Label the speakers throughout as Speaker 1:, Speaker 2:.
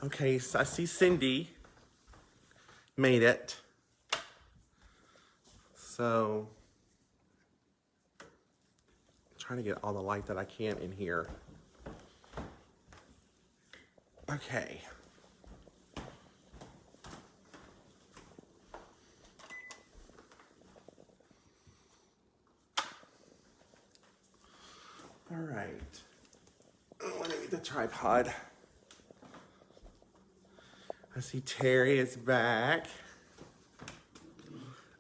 Speaker 1: Okay, so I see Cindy made it. So, I'm trying to get all the light that I can in here. Okay. All right. Let me get the tripod. I see Terry is back.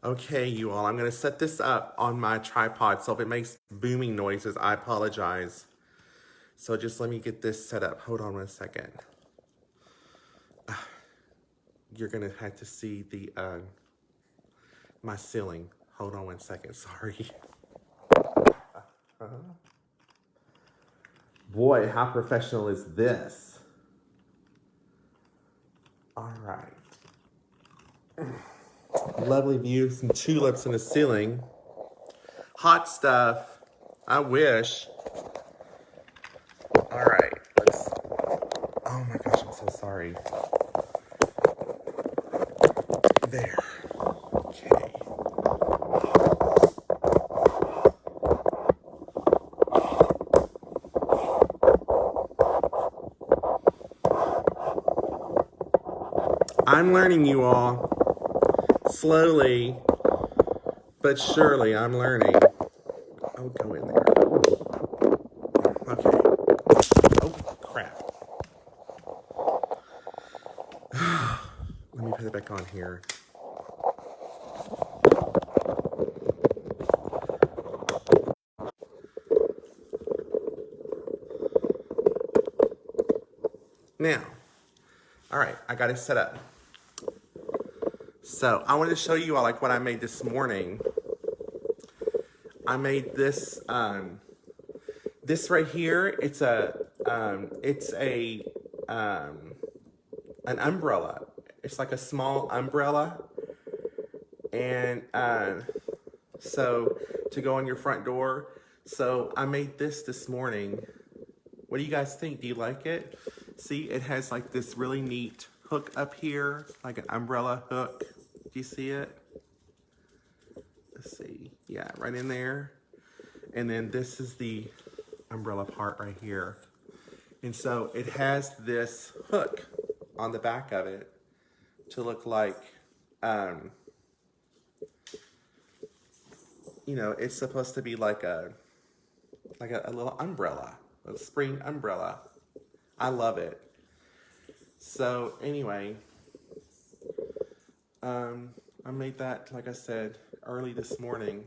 Speaker 1: Okay, you all, I'm gonna set this up on my tripod, so if it makes booming noises, I apologize. So just let me get this set up. Hold on 1 second. You're gonna have to see the my ceiling. Hold on 1 second, sorry. Boy, how professional is this? All right. Lovely view, some tulips in the ceiling. Hot stuff. I wish. All right, let's. Oh my gosh, I'm so sorry. There. Okay. I'm learning, you all. Slowly, but surely, I'm learning. Oh, go in there. Okay. Oh, crap. Let me put it back on here. Now, all right, I got it set up. So I wanted to show you all like what I made this morning. I made this, this right here. It's an umbrella. It's like a small umbrella, and so to go on your front door. So I made this morning. What do you guys think? Do you like it? See, it has like this really neat hook up here, like an umbrella hook. Do you see it? Let's see. Yeah, right in there. And then this is the umbrella part right here. And so it has this hook on the back of it to look like, you know, it's supposed to be like a little umbrella, a spring umbrella. I love it. So anyway, I made that, like I said, early this morning.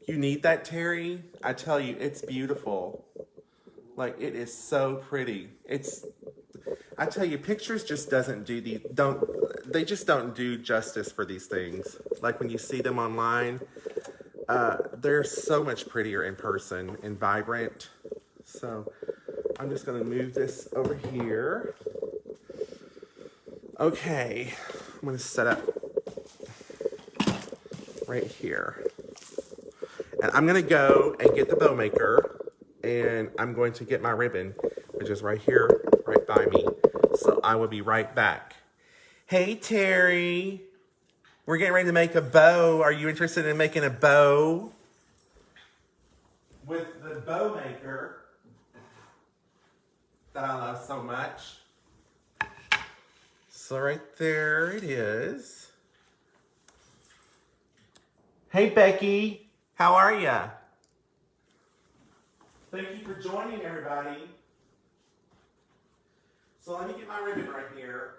Speaker 1: You need that, Terry? I tell you, it's beautiful. Like, it is so pretty. I tell you, pictures just they just don't do justice for these things. Like when you see them online, they're so much prettier in person and vibrant. So I'm just gonna move this over here. Okay, I'm gonna set up right here. And I'm gonna go and get the bow maker, and I'm going to get my ribbon, which is right here, right by me. So I will be right back. Hey, Terry, we're getting ready to make a bow. Are you interested in making a bow with the bow maker that I love so much? So right there it is. Hey, Becky. How are ya? Thank you for joining, everybody. So let me get my ribbon right here.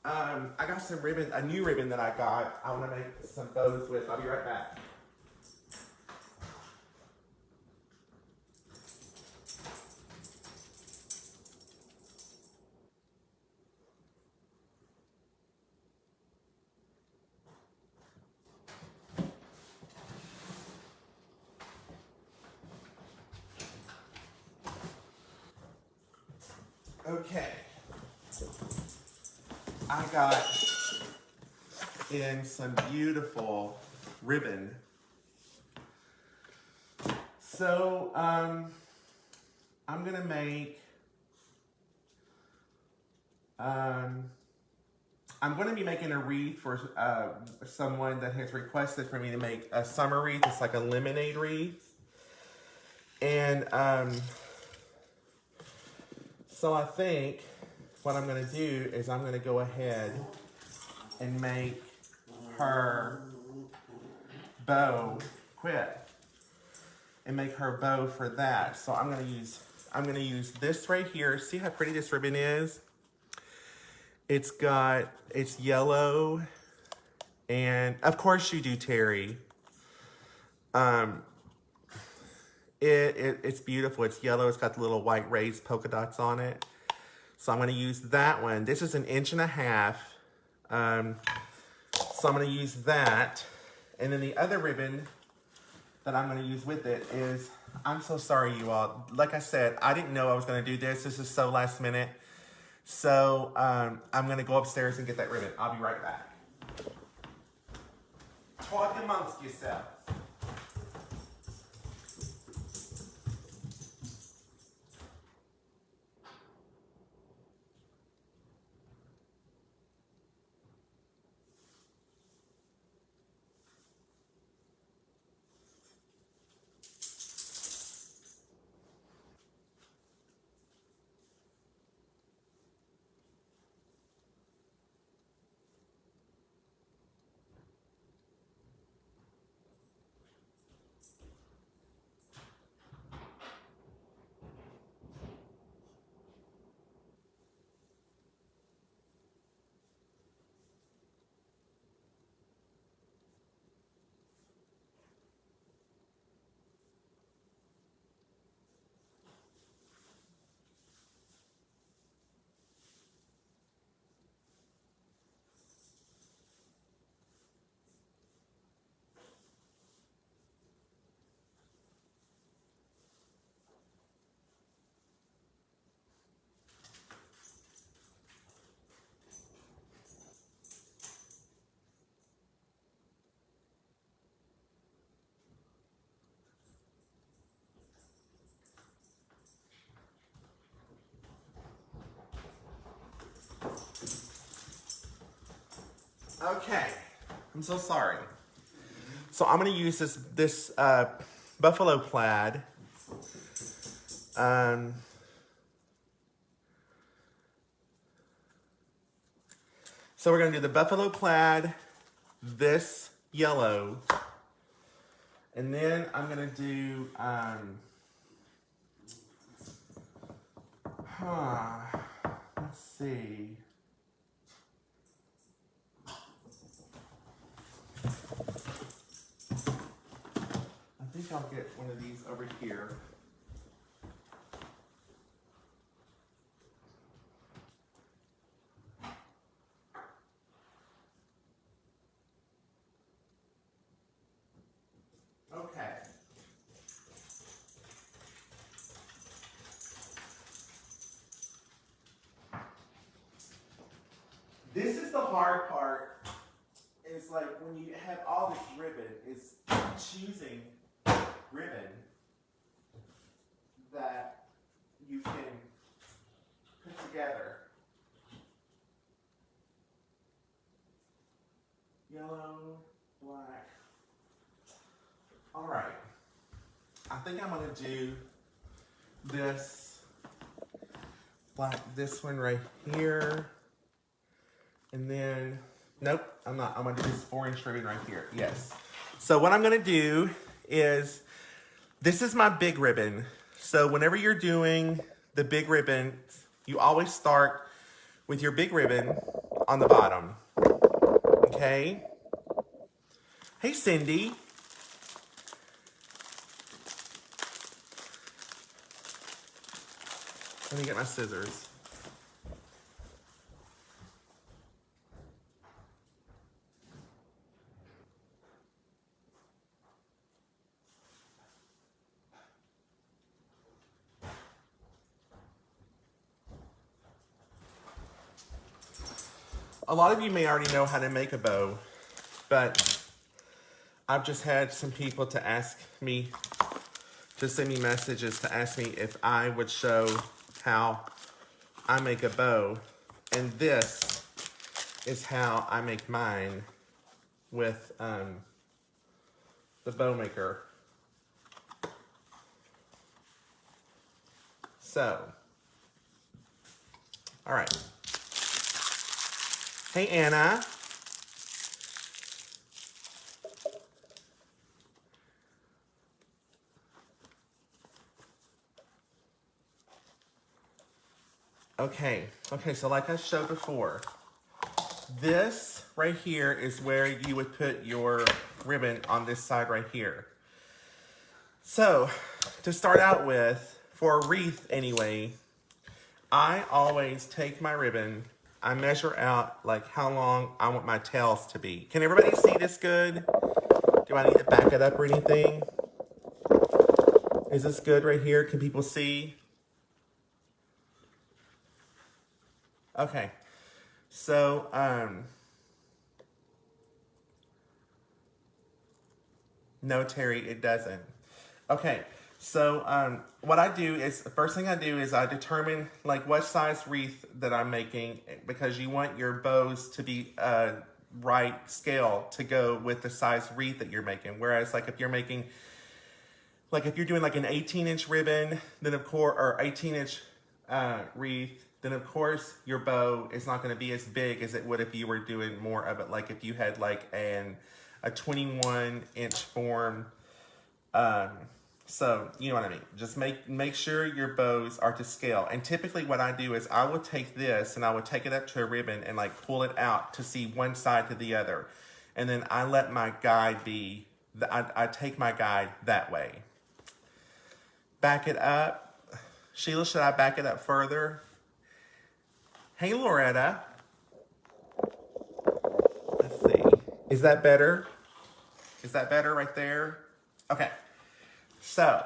Speaker 1: I got some ribbon, a new ribbon that I got. I want to make some bows with. I'll be right back. Okay. I got in some beautiful ribbon. So, I'm gonna make I'm going to be making a wreath for someone that has requested for me to make a summer wreath. It's like a lemonade wreath. And so I think what I'm going to do is I'm going to go ahead and make her bow, and make her bow for that. So I'm going to use this right here. See how pretty this ribbon is? It's yellow, and of course you do terry. It's beautiful. It's yellow. It's got the little white raised polka dots on it. So I'm going to use that one. This is 1.5 inches. So I'm going to use that. And then the other ribbon that I'm going to use with it is, I'm so sorry, you all. Like I said, I didn't know I was going to do this. This is so last minute. So I'm going to go upstairs and get that ribbon. I'll be right back. Talk amongst yourselves. Okay, I'm so sorry. So I'm going to use this buffalo plaid. So we're going to do the buffalo plaid, this yellow, and then I'm going to do, let's see. I think I'll get one of these over here. Okay. This is the hard part. It's like when you have all this ribbon, is choosing ribbon that you can put together. Yellow, black. All right. I think I'm gonna do this, like this one right here. And then, nope, I'm not. I'm gonna do this 4-inch ribbon right here. Yes. So what I'm gonna do is, this is my big ribbon. So whenever you're doing the big ribbon, you always start with your big ribbon on the bottom. Okay? Hey, Cindy. Let me get my scissors. A lot of you may already know how to make a bow, but I've just had some people to ask me, to send me messages to ask me if I would show how I make a bow. And this is how I make mine with the Bow Maker. So, all right. Hey, Anna. Okay, so like I showed before, this right here is where you would put your ribbon on this side right here. So, to start out with, for a wreath anyway, I always take my ribbon, I measure out like how long I want my tails to be. Can everybody see this good? Do I need to back it up or anything? Is this good right here? Can people see? Okay, so, no, Terry, it doesn't. Okay, so what I do is, the first thing I do is I determine like what size wreath that I'm making, because you want your bows to be right scale to go with the size wreath that you're making. Whereas like if you're making, like if you're doing like an 18-inch ribbon, then of course, or 18-inch wreath, then of course your bow is not going to be as big as it would if you were doing more of it. Like if you had like a 21-inch form. So you know what I mean. Just make sure your bows are to scale. And typically what I do is I will take this and I would take it up to a ribbon and like pull it out to see one side to the other. And then I let my guide be, I take my guide that way. Back it up. Sheila, should I back it up further? Hey, Loretta. Let's see. Is that better? Is that better right there? Okay. So,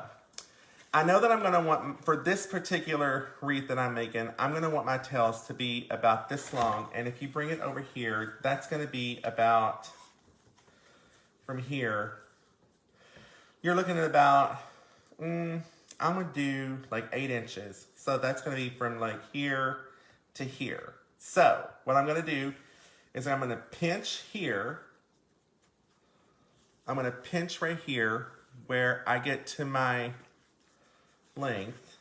Speaker 1: I know that I'm going to want, for this particular wreath that I'm making, I'm going to want my tails to be about this long. And if you bring it over here, that's going to be about, from here, you're looking at about, I'm going to do like 8 inches. So that's going to be from like here to here. So, what I'm going to do is I'm going to pinch here. I'm going to pinch right here where I get to my length,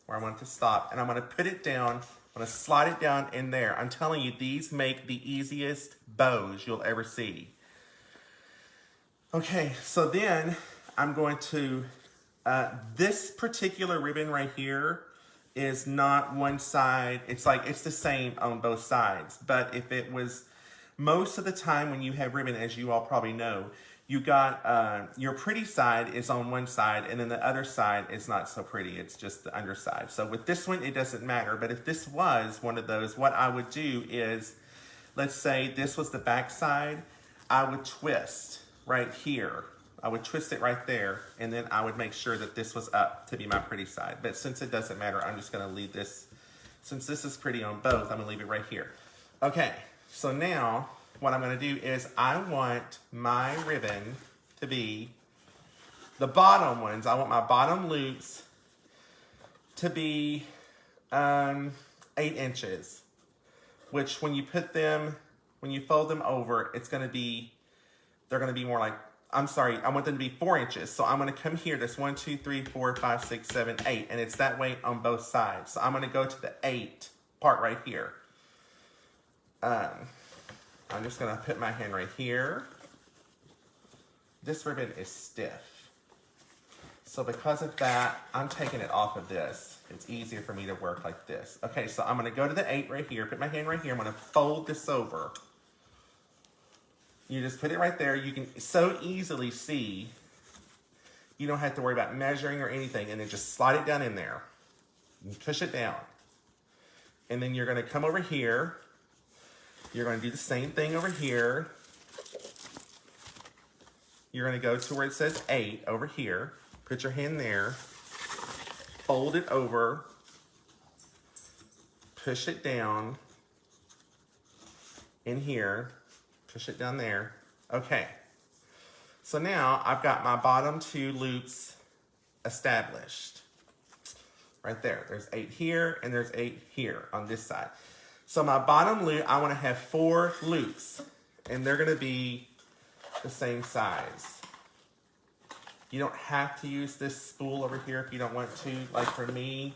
Speaker 1: where I want it to stop, and I'm going to put it down. I'm going to slide it down in there. I'm telling you, these make the easiest bows you'll ever see. Okay, so then I'm going to, this particular ribbon right here is not one side. It's like, it's the same on both sides. But if it was, most of the time when you have ribbon, as you all probably know, you got, your pretty side is on one side, and then the other side is not so pretty. It's just the underside. So with this one, it doesn't matter. But if this was one of those, what I would do is, let's say this was the back side, I would twist right here. I would twist it right there, and then I would make sure that this was up to be my pretty side. But since it doesn't matter, I'm just gonna leave this, since this is pretty on both, I'm gonna leave it right here. Okay, so now, what I'm going to do is I want my ribbon to be the bottom ones. I want my bottom loops to be 8 inches, which when you put them, when you fold them over, it's going to be, they're going to be more like, I'm sorry, I want them to be 4 inches. So I'm going to come here, that's 1, 2, 3, 4, 5, 6, 7, 8, and it's that way on both sides. So I'm going to go to the 8 part right here. I'm just going to put my hand right here. This ribbon is stiff. So because of that, I'm taking it off of this. It's easier for me to work like this. Okay, so I'm going to go to the 8 right here, put my hand right here. I'm going to fold this over. You just put it right there. You can so easily see. You don't have to worry about measuring or anything. And then just slide it down in there. And push it down. And then you're going to come over here. You're going to do the same thing over here. You're going to go to where it says 8 over here. Put your hand there. Fold it over. Push it down in here. Push it down there. Okay. So now I've got my bottom 2 loops established. Right there. There's 8 here and there's 8 here on this side. So my bottom loop, I want to have 4 loops, and they're going to be the same size. You don't have to use this spool over here if you don't want to. Like for me,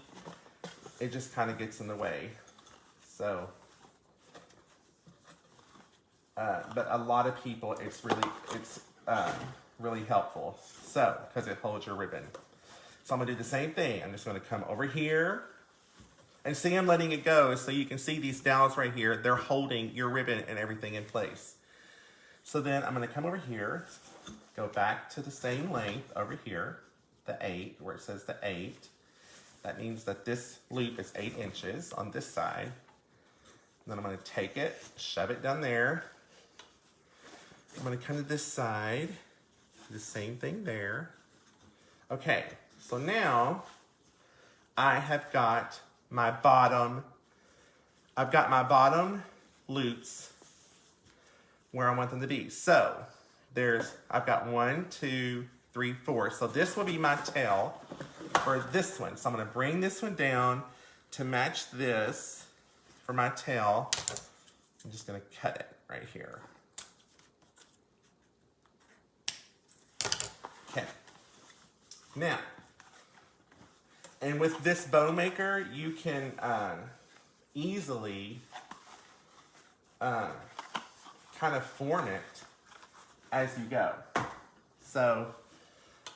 Speaker 1: it just kind of gets in the way. So, but a lot of people, it's really helpful. So, because it holds your ribbon. So I'm gonna do the same thing. I'm just gonna come over here. And see, I'm letting it go so you can see these dowels right here. They're holding your ribbon and everything in place. So then I'm gonna come over here, go back to the same length over here, the 8, where it says the 8. That means that this loop is 8 inches on this side. And then I'm gonna take it, shove it down there. I'm gonna come to this side, do the same thing there. Okay, so now I have got my bottom, I've got my bottom loops where I want them to be. So I've got 1, 2, 3, 4. So this will be my tail for this one. So I'm gonna bring this one down to match this for my tail. I'm just gonna cut it right here. Okay. Now, and with this bow maker, you can easily kind of form it as you go. So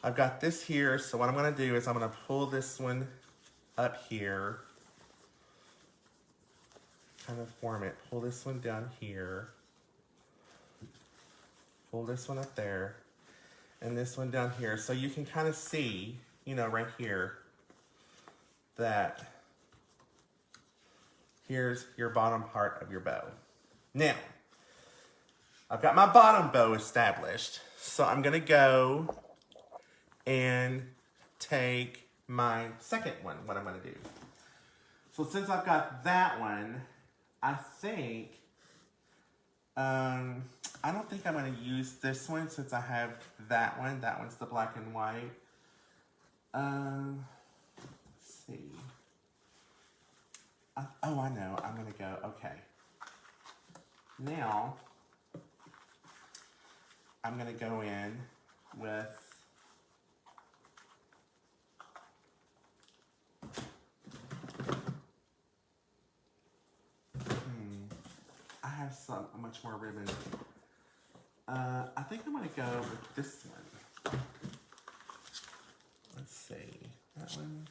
Speaker 1: I've got this here. So what I'm going to do is I'm going to pull this one up here, kind of form it. Pull this one down here. Pull this one up there. And this one down here. So you can kind of see, you know, right here, that here's your bottom part of your bow. Now, I've got my bottom bow established. So I'm gonna go and take my second one, what I'm gonna do. So since I've got that one, I think, I don't think I'm going to use this one since I have that one. That one's the black and white. Let's see. Oh, I know. I'm going to go. Okay. Now, I'm going to go in with I have much more ribbon. I think I'm gonna go with this one. Let's see, that one.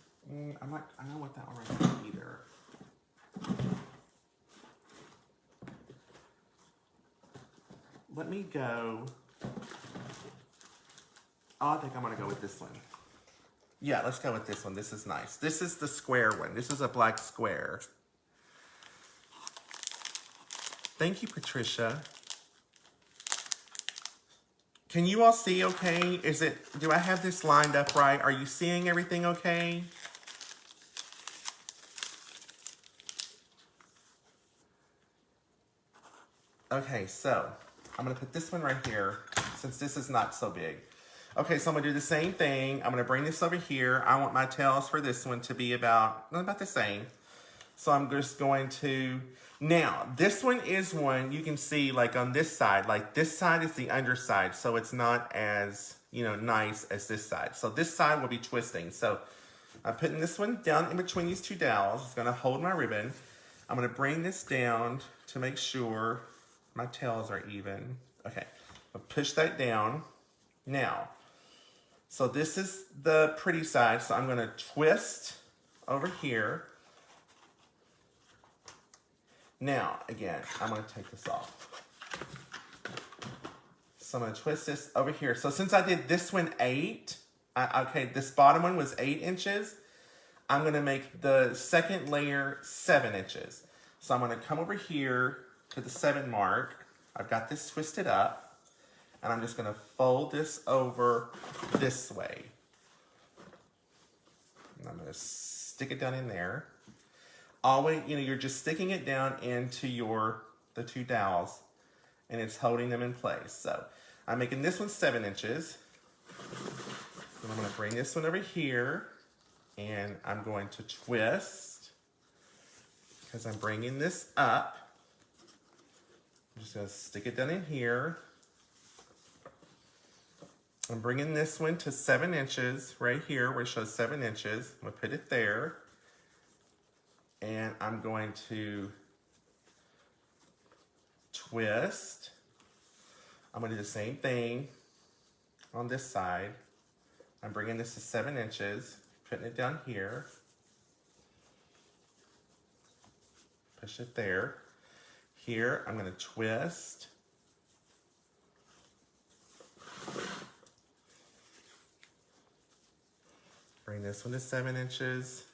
Speaker 1: I don't want that one right now either. Let me go. Oh, I think I'm gonna go with this one. Yeah, let's go with this one. This is nice. This is the square one. This is a black square. Thank you, Patricia. Can you all see okay? Do I have this lined up right? Are you seeing everything okay? Okay, so I'm gonna put this one right here since this is not so big. Okay, so I'm gonna do the same thing. I'm gonna bring this over here. I want my tails for this one to be about the same. So I'm just going to, now this one is one you can see like on this side, like this side is the underside. So it's not as, nice as this side. So this side will be twisting. So I'm putting this one down in between these two dowels. It's gonna hold my ribbon. I'm gonna bring this down to make sure my tails are even. Okay, I'll push that down. Now, so this is the pretty side. So I'm gonna twist over here. Now, again, I'm gonna take this off. So I'm gonna twist this over here. So since I did this one 8, this bottom one was 8 inches. I'm gonna make the second layer 7 inches. So I'm gonna come over here to the 7 mark. I've got this twisted up, and I'm just gonna fold this over this way. And I'm gonna stick it down in there. Always, you're just sticking it down into the two dowels, and it's holding them in place. So I'm making this one 7 inches. And I'm gonna bring this one over here, and I'm going to twist because I'm bringing this up. I'm just gonna stick it down in here. I'm bringing this one to 7 inches right here where it shows 7 inches. I'm gonna put it there. And I'm going to twist. I'm gonna do the same thing on this side. I'm bringing this to 7 inches, putting it down here. Push it there. Here, I'm gonna twist. Bring this one to 7 inches.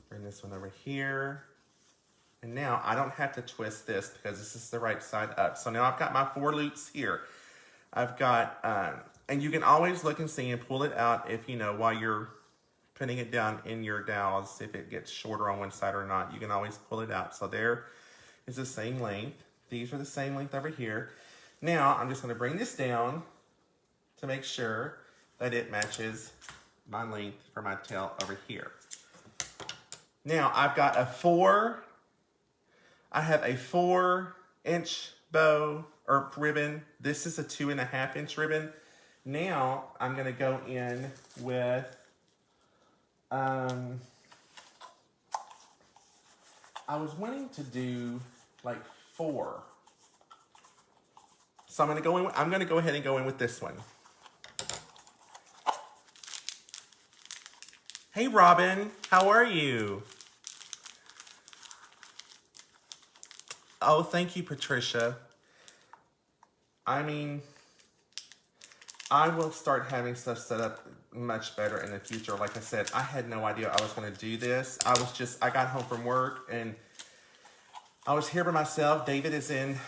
Speaker 1: Bring this one over here. And now I don't have to twist this because this is the right side up. So now I've got my 4 loops here. I've got, and you can always look and see and pull it out if, you know, while you're putting it down in your dowels, if it gets shorter on one side or not, you can always pull it out. So there is the same length. These are the same length over here. Now I'm just gonna bring this down to make sure that it matches my length for my tail over here. Now I've got a 4-inch bow or ribbon. This is a 2.5-inch ribbon. Now I'm gonna go in with, I was wanting to do like 4. So I'm gonna go ahead and go in with this one. Hey Robin, how are you? Oh, thank you, Patricia. I mean, I will start having stuff set up much better in the future. Like I said, I had no idea I was gonna do this. I got home from work and I was here by myself. David is in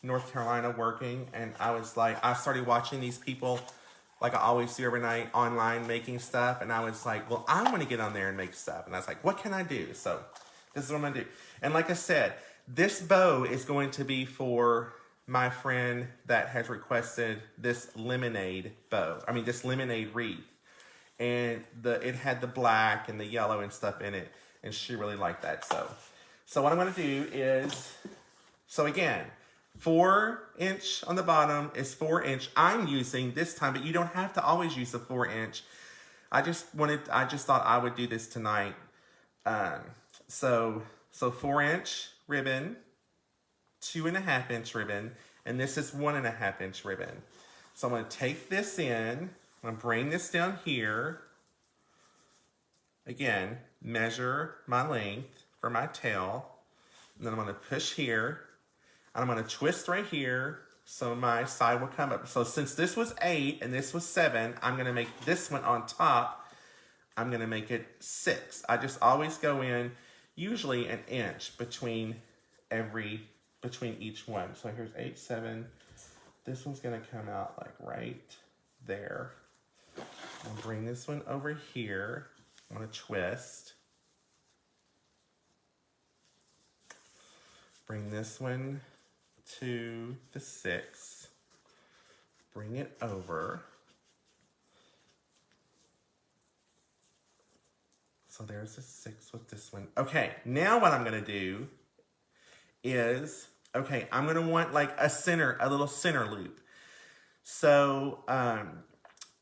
Speaker 1: North Carolina working, and I started watching these people like I always do every night online making stuff, and I was like, well, I want to get on there and make stuff. And I was like, what can I do? So this is what I'm gonna do. And like I said, this bow is going to be for my friend that has requested this lemonade bow. I mean, this lemonade wreath. And it had the black and the yellow and stuff in it, and she really liked that. So what I'm gonna do is, so again, 4-inch on the bottom is 4-inch. I'm using this time, but you don't have to always use a 4-inch. I just thought I would do this tonight. So 4-inch ribbon, 2.5-inch ribbon, and this is 1.5-inch ribbon. So I'm gonna take this in, I'm gonna bring this down here. Again, measure my length for my tail. And then I'm gonna push here. And I'm gonna twist right here so my side will come up. So since this was 8 and this was 7, I'm gonna make this one on top, I'm gonna make it 6. I just always go in usually 1 inch between each one. So here's 8, 7. This one's gonna come out like right there. I'll bring this one over here. I'm gonna twist. Bring this one to the 6, bring it over. So there's a 6 with this one. Okay, now what I'm gonna do is, okay, I'm gonna want like a little center loop. So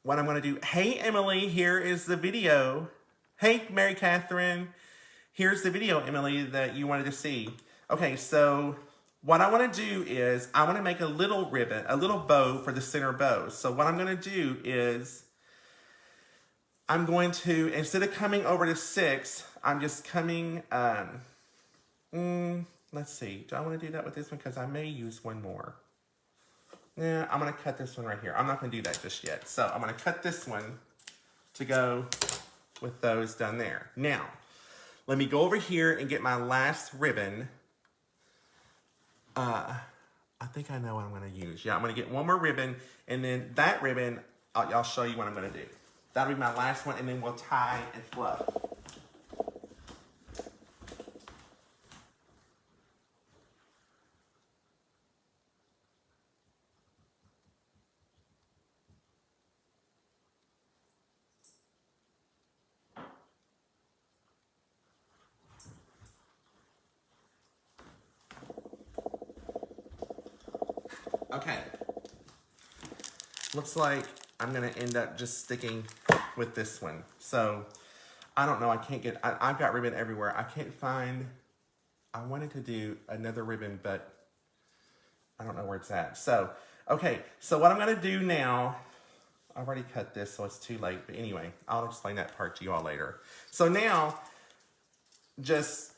Speaker 1: what I'm gonna do, hey Emily, here is the video. Hey Mary Catherine, here's the video, Emily, that you wanted to see. Okay, so what I want to do is I want to make a little ribbon, a little bow for the center bow. So what I'm going to do is I'm going to, instead of coming over to 6, I'm just coming, let's see. Do I want to do that with this one? Because I may use one more. Yeah, I'm going to cut this one right here. I'm not going to do that just yet. So I'm going to cut this one to go with those done there. Now, let me go over here and get my last ribbon. I think I know what I'm going to use. Yeah, I'm going to get one more ribbon, and then that ribbon, I'll show you what I'm going to do. That'll be my last one, and then we'll tie and fluff. Okay. Looks like I'm gonna end up just sticking with this one. So, I don't know, I've got ribbon everywhere. I can't find, I wanted to do another ribbon, but I don't know where it's at. So, okay, so what I'm gonna do now, I've already cut this, so it's too late. But anyway, I'll explain that part to you all later. So now, just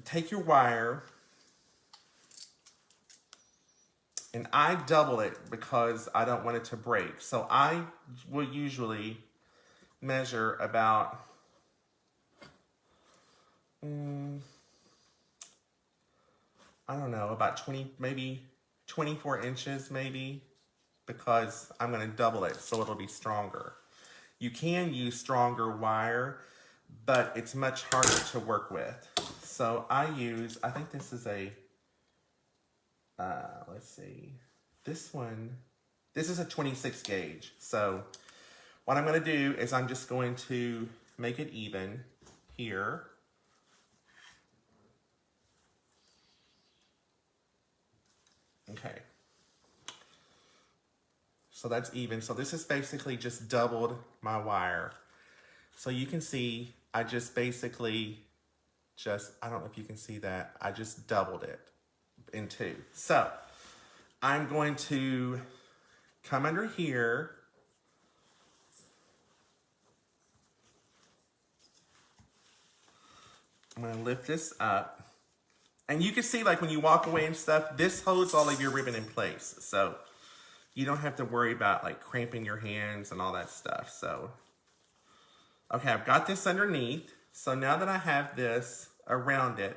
Speaker 1: take your wire, and I double it because I don't want it to break. So I will usually measure about, I don't know, about 20, maybe 24 inches maybe, because I'm gonna double it so it'll be stronger. You can use stronger wire, but it's much harder to work with. So I think this is a, let's see, this is a 26 gauge. So what I'm gonna do is I'm just going to make it even here. Okay. So that's even. So this is basically just doubled my wire. So you can see, I just basically I don't know if you can see that, I just doubled it in two. So I'm going to come under here. I'm gonna lift this up. And you can see, like when you walk away and stuff, this holds all of your ribbon in place. So you don't have to worry about like cramping your hands and all that stuff. So, okay, I've got this underneath. So now that I have this around it,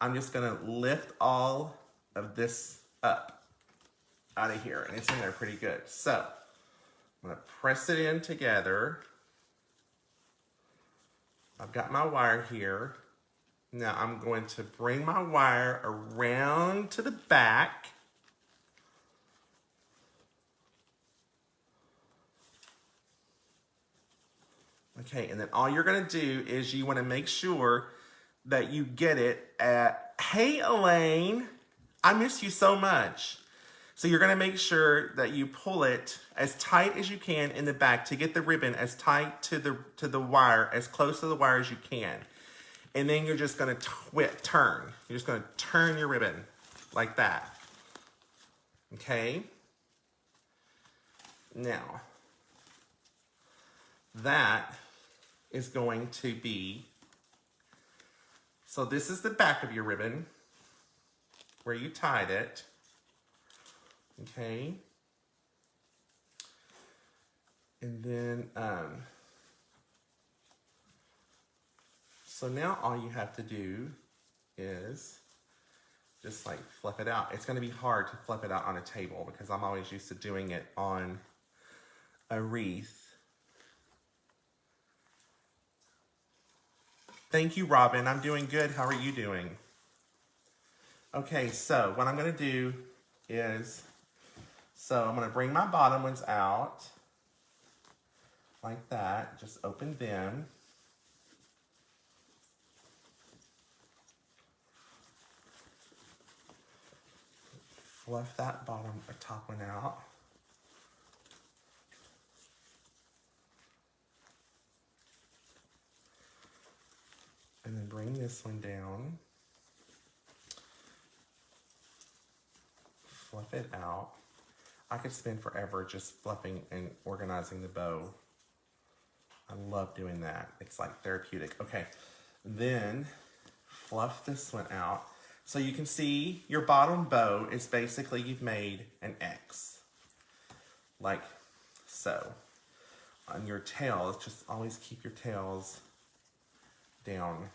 Speaker 1: I'm just gonna lift all of this up out of here, and it's in there pretty good. So I'm gonna press it in together. I've got my wire here. Now I'm going to bring my wire around to the back. Okay, and then all you're gonna do is you wanna make sure that you get it at, hey Elaine, I miss you so much. So you're gonna make sure that you pull it as tight as you can in the back to get the ribbon as tight to the wire, as close to the wire as you can. And then you're just gonna turn. You're just gonna turn your ribbon like that. Okay? Now, that is going to be, so this is the back of your ribbon where you tied it. Okay? And then, so now all you have to do is just like fluff it out. It's gonna be hard to fluff it out on a table because I'm always used to doing it on a wreath. Thank you, Robin. I'm doing good. How are you doing? Okay, so what I'm gonna do is, so I'm gonna bring my bottom ones out like that. Just open them. Fluff that bottom or top one out. And then bring this one down. Fluff it out. I could spend forever just fluffing and organizing the bow. I love doing that. It's like therapeutic. Okay, then fluff this one out. So you can see your bottom bow is basically, you've made an X. Like so. On your tails, just always keep your tails down.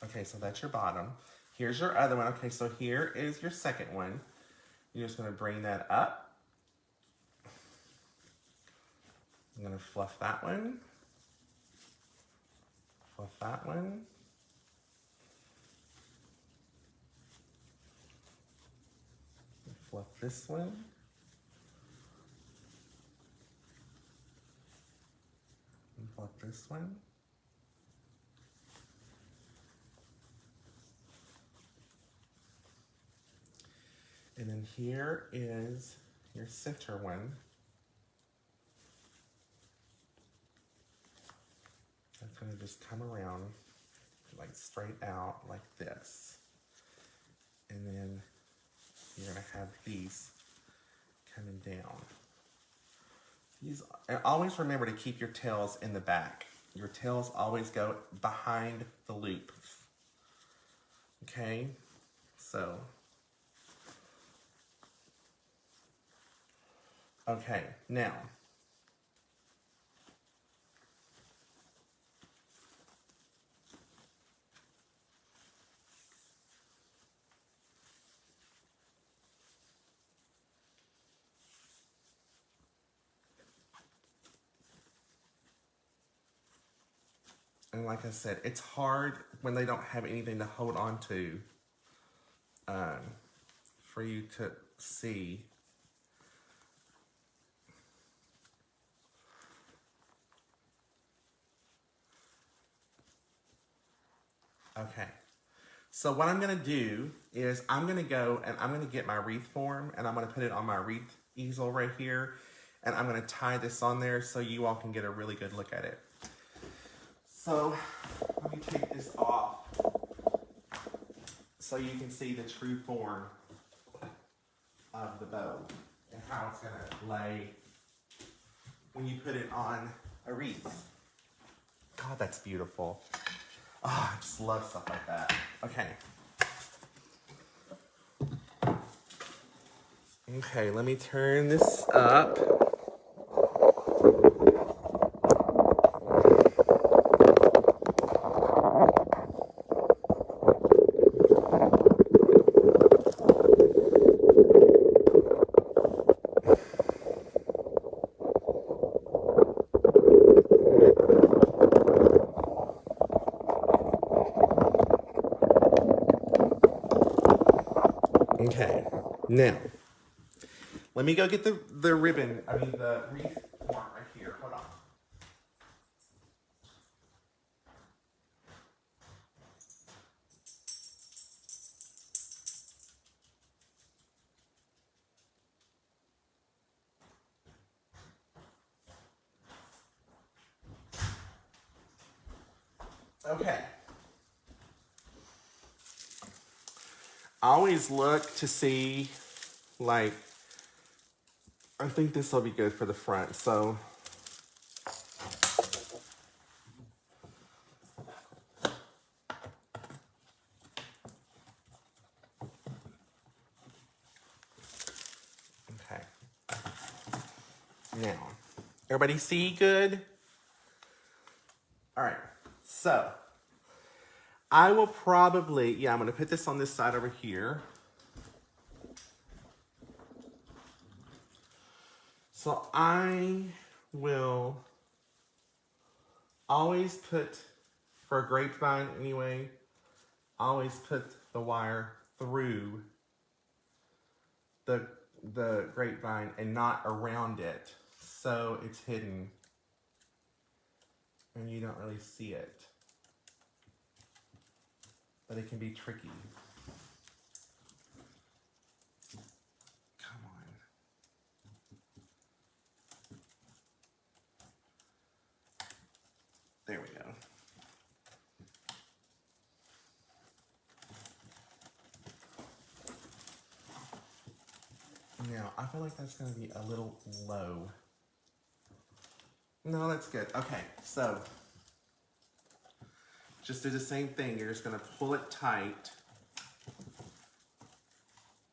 Speaker 1: Okay, so that's your bottom. Here's your other one. Okay, so here is your second one. You're just gonna bring that up. I'm gonna fluff that one. Fluff that one. Fluff this one. And fluff this one. And then here is your center one. That's gonna just come around like straight out like this. And then you're gonna have these coming down. These, and always remember to keep your tails in the back. Your tails always go behind the loop. Okay, so. Okay, now. And like I said, it's hard when they don't have anything to hold on to for you to see. Okay, so what I'm gonna do is I'm gonna go and I'm gonna get my wreath form and I'm gonna put it on my wreath easel right here. And I'm gonna tie this on there so you all can get a really good look at it. So let me take this off so you can see the true form of the bow and how it's gonna lay when you put it on a wreath. God, that's beautiful. Oh, I just love stuff like that. Okay. Okay, let me turn this up. Okay, now, let me go get the ribbon, the wreath form right here. Hold on. Okay. I always look to see, like, I think this will be good for the front, so. Okay. Now, everybody see good? All right, so. I will probably, I'm gonna put this on this side over here. So I will always put, for a grapevine anyway, always put the wire through the grapevine and not around it, so it's hidden and you don't really see it. But it can be tricky. Come on. There we go. Now, I feel like that's gonna be a little low. No, that's good. Okay, so just do the same thing. You're just gonna pull it tight.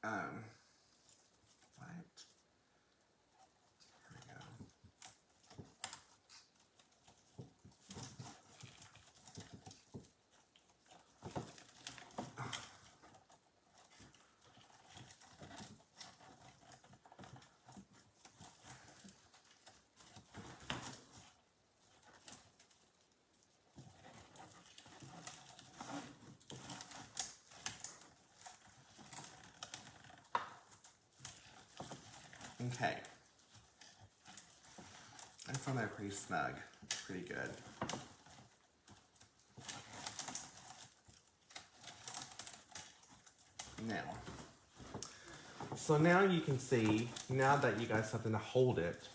Speaker 1: Right. There we go. Okay. That's on there pretty snug. Pretty good. Now, So now you can see, now that you got something to hold it,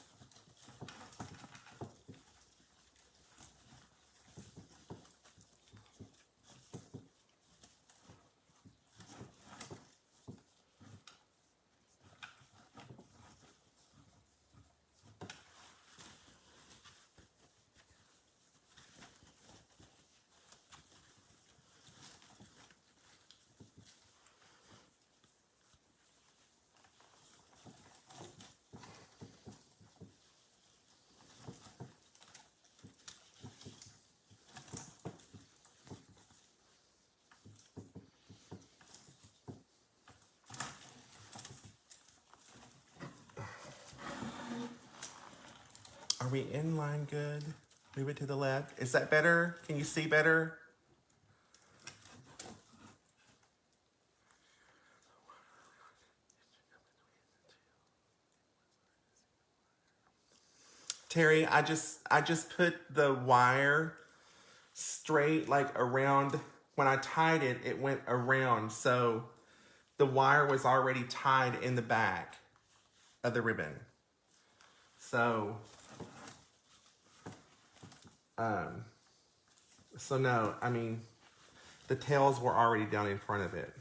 Speaker 1: are we in line good? Move it to the left. Is that better? Can you see better? Terry, I just put the wire straight, like around. When I tied it, it went around. So the wire was already tied in the back of the ribbon. So, so no, I mean, the tails were already down in front of it.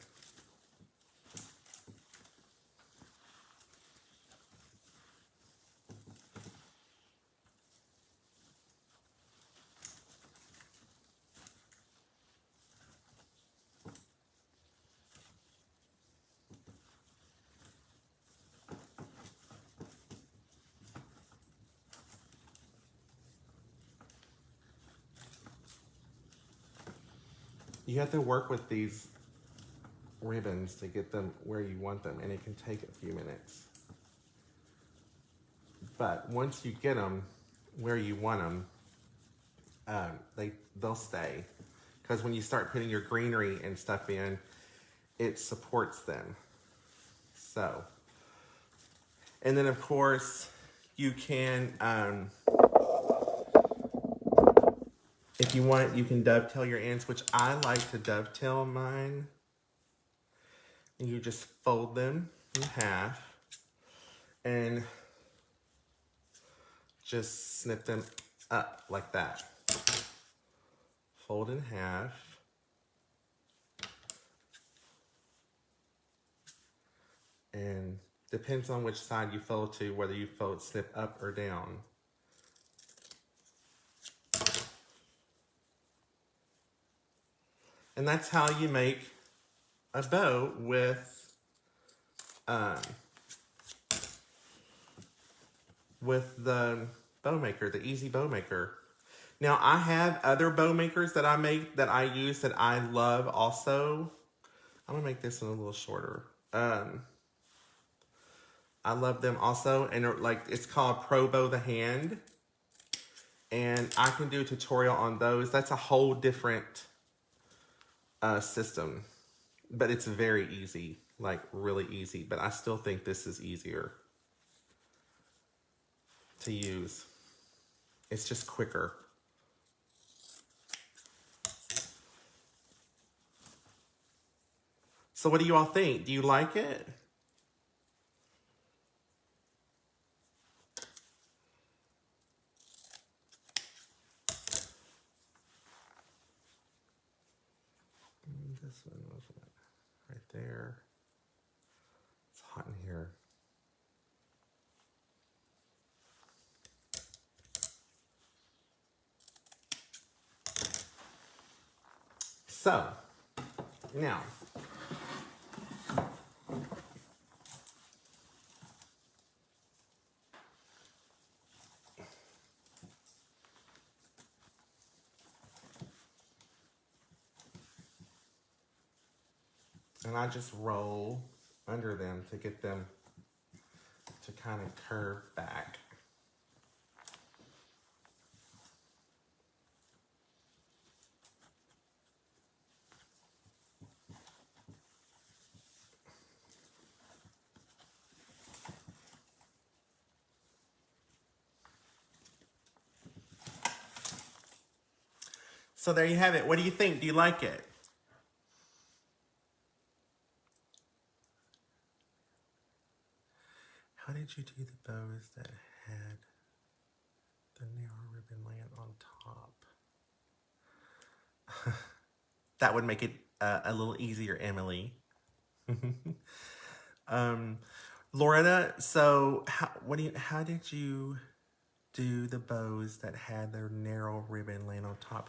Speaker 1: You have to work with these ribbons to get them where you want them, and it can take a few minutes. But once you get them where you want them, they'll stay. Because when you start putting your greenery and stuff in, it supports them. So, and then of course, you can, if you want, you can dovetail your ends, which I like to dovetail mine. And you just fold them in half and just snip them up like that. Fold in half. And depends on which side you fold to, whether you fold snip up or down. And that's how you make a bow with the bow maker, the EZ Bow Maker. Now I have other bow makers that I make, that I use, that I love also. I'm gonna make this one a little shorter. I love them also, and like, it's called Pro Bow the Hand, and I can do a tutorial on those. That's a whole different system, but it's very easy, like really easy. But I still think this is easier to use. It's just quicker. So what do you all think? Do you like it? This one was right there. It's hot in here. So, now, and I just roll under them to get them to kind of curve back. So there you have it. What do you think? Do you like it? how did you do the bows that had the narrow ribbon land on top? That would make it a little easier, Emily. Loretta, so how did you do the bows that had their narrow ribbon land on top?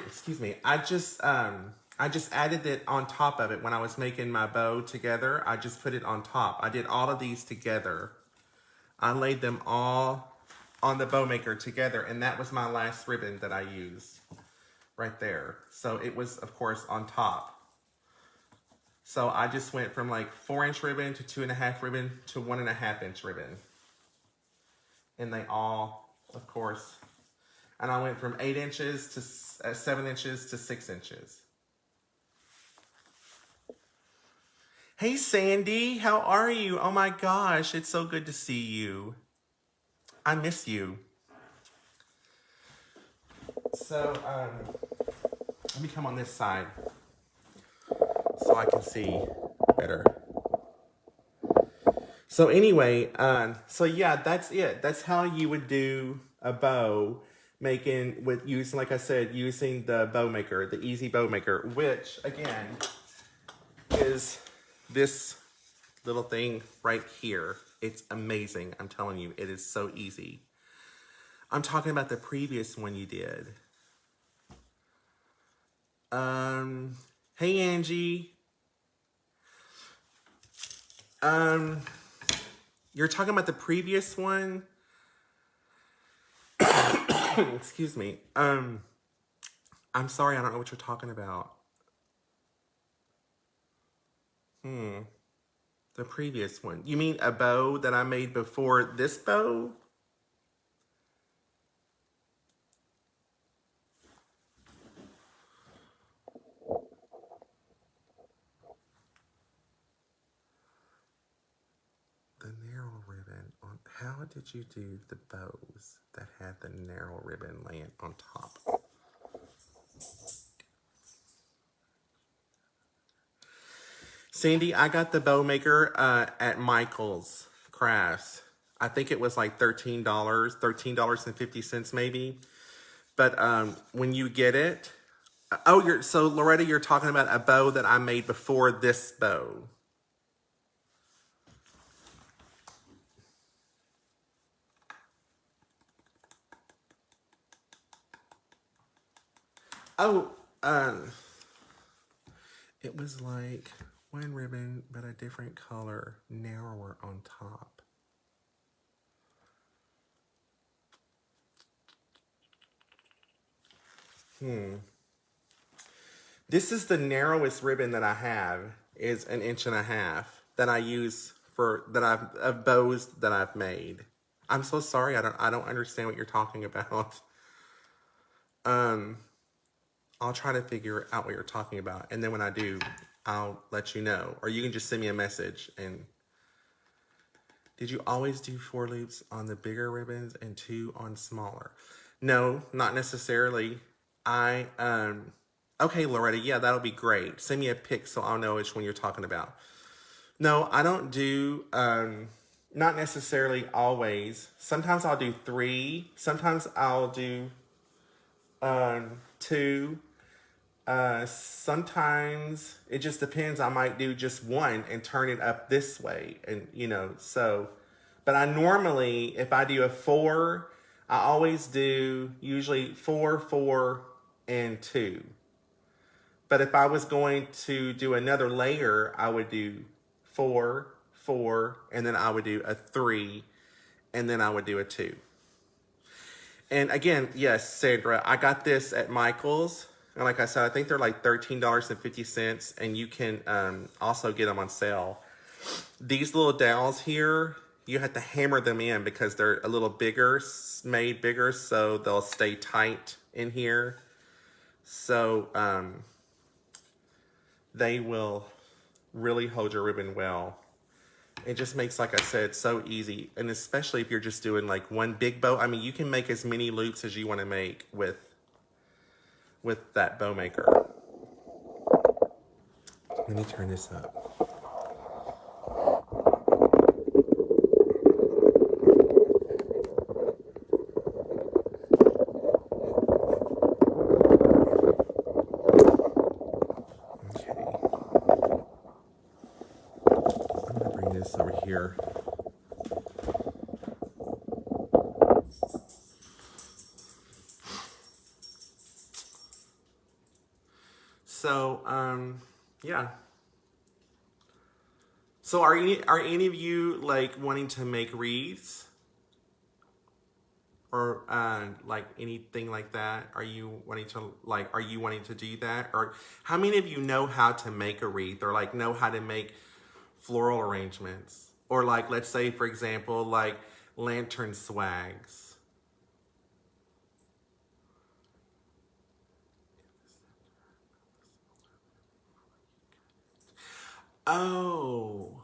Speaker 1: Excuse me. I just added it on top of it when I was making my bow together. I just put it on top. I did all of these together. I laid them all on the bow maker together, and that was my last ribbon that I used right there. So it was, of course, on top. So I just went from like 4-inch ribbon to 2.5 ribbon to 1.5-inch ribbon. And they all, of course, and I went from 8 inches to 7 inches to 6 inches. Hey, Sandy, how are you? Oh my gosh, it's so good to see you. I miss you. So, let me come on this side so I can see better. So anyway, so yeah, that's it. That's how you would do a bow using, like I said, using the bow maker, the EZ Bow Maker, which again is this little thing right here. It's amazing. I'm telling you, it is so easy. I'm talking about the previous one you did. Hey, Angie. You're talking about the previous one? Excuse me. I'm sorry, I don't know what you're talking about. The previous one. You mean a bow that I made before this bow? The narrow ribbon on, how did you do the bows that had the narrow ribbon laying on top? Sandy, I got the bow maker at Michael's Crafts. I think it was like $13, $13.50 maybe. But when you get it, so Loretta, you're talking about a bow that I made before this bow. Oh, it was like one ribbon, but a different color, narrower on top. This is the narrowest ribbon that I have, is 1.5 inches that I use of bows that I've made. I'm so sorry, I don't understand what you're talking about. I'll try to figure out what you're talking about, and then when I do, I'll let you know. Or you can just send me a message. And did you always do 4 loops on the bigger ribbons and 2 on smaller? No, not necessarily. Okay, Loretta, yeah, that'll be great. Send me a pic so I'll know which one you're talking about. No, I don't do, not necessarily always. Sometimes I'll do 3. Sometimes I'll do 2. Sometimes it just depends. I might do just 1 and turn it up this way, and so, but I normally, if I do a 4, I always do usually 4, 4, and 2. But if I was going to do another layer, I would do 4, 4, and then I would do a 3, and then I would do a 2. And again, yes, Sandra, I got this at Michael's. And like I said, I think they're like $13.50, and you can also get them on sale. These little dowels here, you have to hammer them in because they're a little bigger, made bigger, so they'll stay tight in here. So they will really hold your ribbon well. It just makes, like I said, so easy. And especially if you're just doing like one big bow. I mean, you can make as many loops as you want to make with that bow maker. Let me turn this up. this over here. So, yeah. So are any of you like wanting to make wreaths? Or like anything like that? Are you wanting to do that? Or how many of you know how to make a wreath, or like know how to make floral arrangements? Or like, let's say for example, like lantern swags. Oh,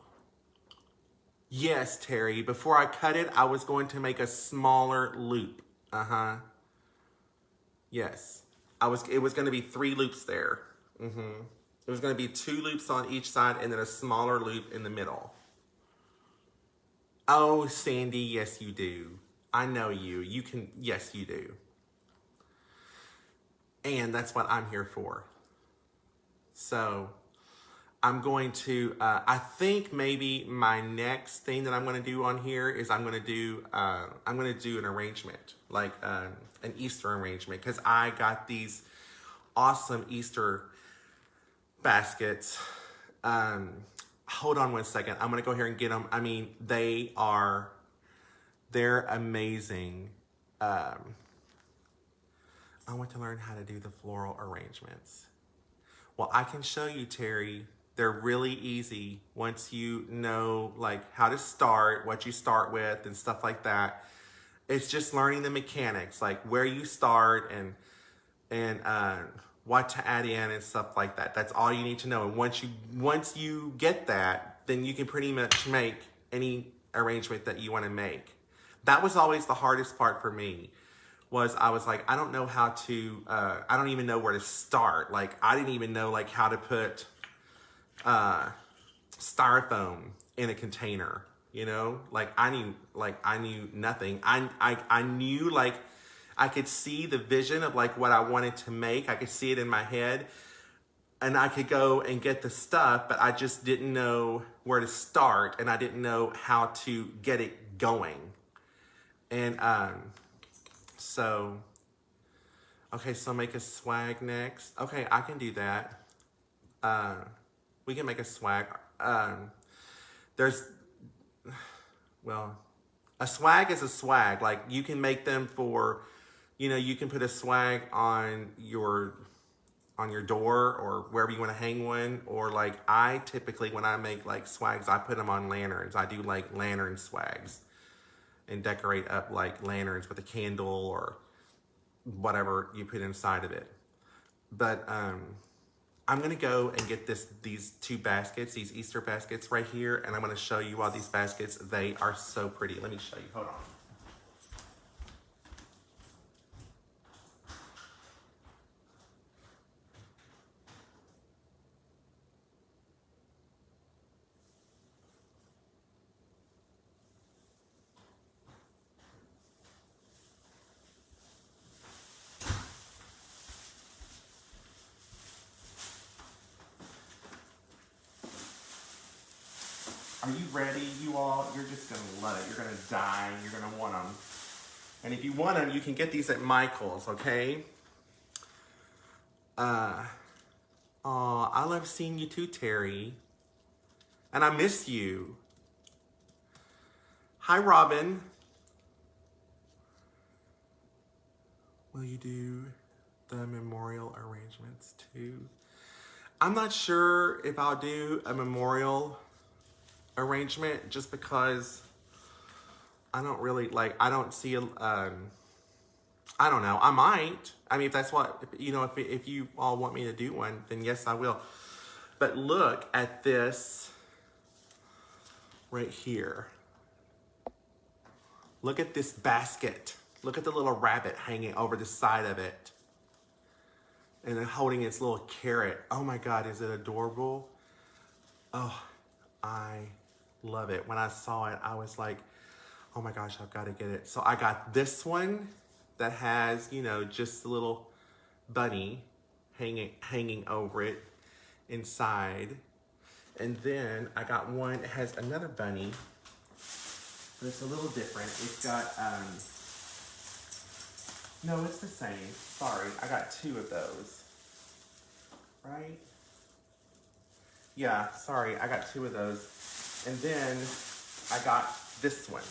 Speaker 1: yes, Terry. Before I cut it, I was going to make a smaller loop. Uh-huh. Yes. It was going to be 3 loops there. Mm-hmm. It was going to be 2 loops on each side and then a smaller loop in the middle. Oh, Sandy, yes you do. I know you. You can, yes you do. And that's what I'm here for. So I'm going to, I think maybe my next thing that I'm going to do on here is I'm going to do an arrangement, like an Easter arrangement, because I got these awesome Easter baskets. Hold on one second. I'm going to go here and get them. I mean, they're amazing. I want to learn how to do the floral arrangements. Well, I can show you, Terry. They're really easy once you know like how to start, what you start with and stuff like that. It's just learning the mechanics, like where you start and what to add in and stuff like that. That's all you need to know. And once you get that, then you can pretty much make any arrangement that you want to make. That was always the hardest part for me. I was like, I don't know how to, I don't even know where to start. Like, I didn't even know like how to put styrofoam in a container, you know? Like I knew nothing. I knew like, I could see the vision of like what I wanted to make. I could see it in my head and I could go and get the stuff, but I just didn't know where to start and I didn't know how to get it going. And, okay, so make a swag next. Okay, I can do that. We can make a swag. A swag is a swag. Like you can make them for, you can put a swag on your door or wherever you want to hang one. Or like I typically, when I make like swags, I put them on lanterns. I do like lantern swags and decorate up like lanterns with a candle or whatever you put inside of it. But I'm gonna go and get these 2 baskets, these Easter baskets right here, and I'm gonna show you all these baskets. They are so pretty. Let me show you, hold on. Are you ready, you all? You're just gonna love it. You're gonna die. You're gonna want them. And if you want them, you can get these at Michael's, okay? I love seeing you too, Terry. And I miss you. Hi, Robin. Will you do the memorial arrangements too? I'm not sure if I'll do a memorial arrangement just because I don't really I don't see I don't know. I might. I mean, if that's what, if you all want me to do one, then yes, I will. But look at this right here. Look at this basket. Look at the little rabbit hanging over the side of it. And then holding its little carrot. Oh my God, is it adorable? Oh, I love it. When I saw it, I was like, oh my gosh, I've got to get it. So I got this one that has, just a little bunny hanging over it inside. And then I got one, it has another bunny, but it's a little different. It's got, no, it's the same. Sorry, I got two of those. Right? Yeah, sorry, I got two of those. And then I got this one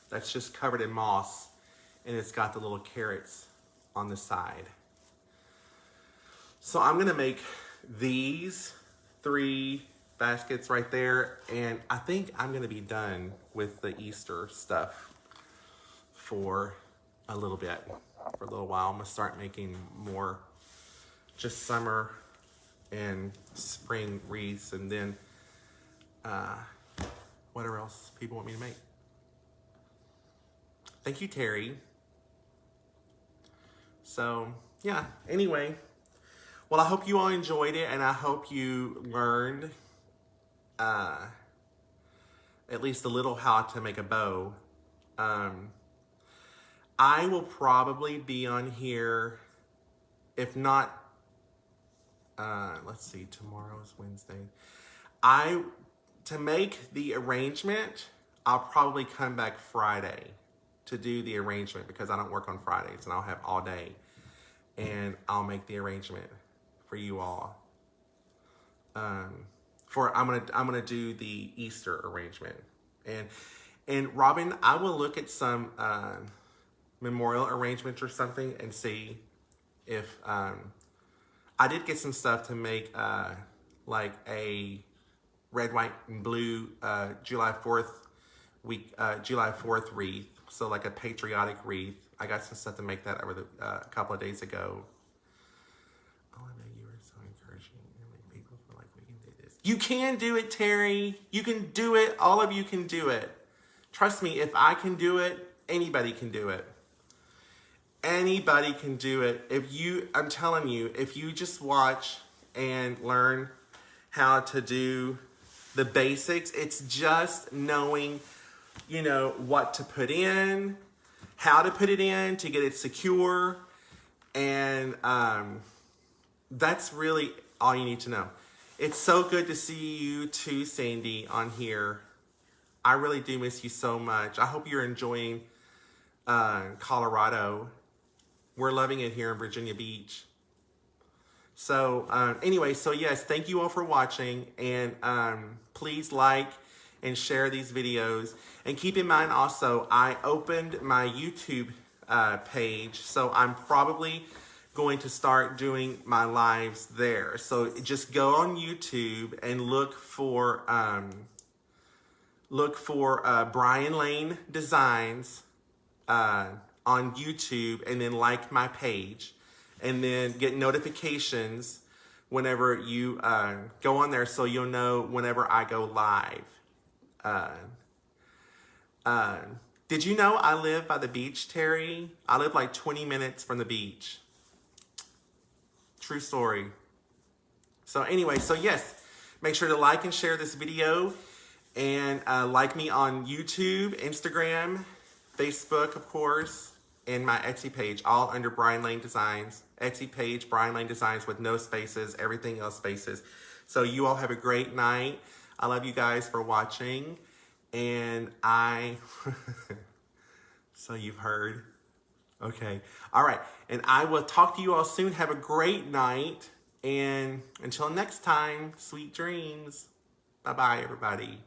Speaker 1: that's just covered in moss, and it's got the little carrots on the side. So I'm gonna make these 3 baskets right there, and I think I'm gonna be done with the Easter stuff for a little bit, for a little while. I'm gonna start making more just summer and spring wreaths, and then whatever else people want me to make. Thank you, Terry. So yeah, anyway, well, I hope you all enjoyed it, and I hope you learned at least a little how to make a bow. I will probably be on here, if not, let's see, tomorrow is Wednesday. To make the arrangement, I'll probably come back Friday to do the arrangement, because I don't work on Fridays and I'll have all day, and I'll make the arrangement for you all. I'm gonna do the Easter arrangement, and Robin, I will look at some memorial arrangements or something and see if I did get some stuff to make like a red, white, and blue July 4th wreath. So like a patriotic wreath. I got some stuff to make that over a couple of days ago. Oh, I know you were so encouraging. People feel like we can do this. You can do it, Terry. You can do it. All of you can do it. Trust me, if I can do it, anybody can do it. Anybody can do it. I'm telling you, if you just watch and learn how to do the basics, it's just knowing, what to put in, how to put it in to get it secure, and that's really all you need to know. It's so good to see you too, Sandy, on here. I really do miss you so much. I hope you're enjoying Colorado. We're loving it here in Virginia Beach. So anyway, so yes, thank you all for watching, and please like and share these videos. And keep in mind also, I opened my YouTube page, so I'm probably going to start doing my lives there. So just go on YouTube and look for Brian Lane Designs on YouTube, and then like my page, and then get notifications whenever you go on there, so you'll know whenever I go live. Did you know I live by the beach, Terry? I live like 20 minutes from the beach. True story. So anyway, so yes, make sure to like and share this video, and like me on YouTube, Instagram, Facebook, of course, and my Etsy page, all under Brian Lane Designs. Etsy page, Brian Lane Designs, with no spaces, everything else spaces. So you all have a great night. I love you guys for watching. And so you've heard. Okay. All right. And I will talk to you all soon. Have a great night. And until next time, sweet dreams. Bye-bye, everybody.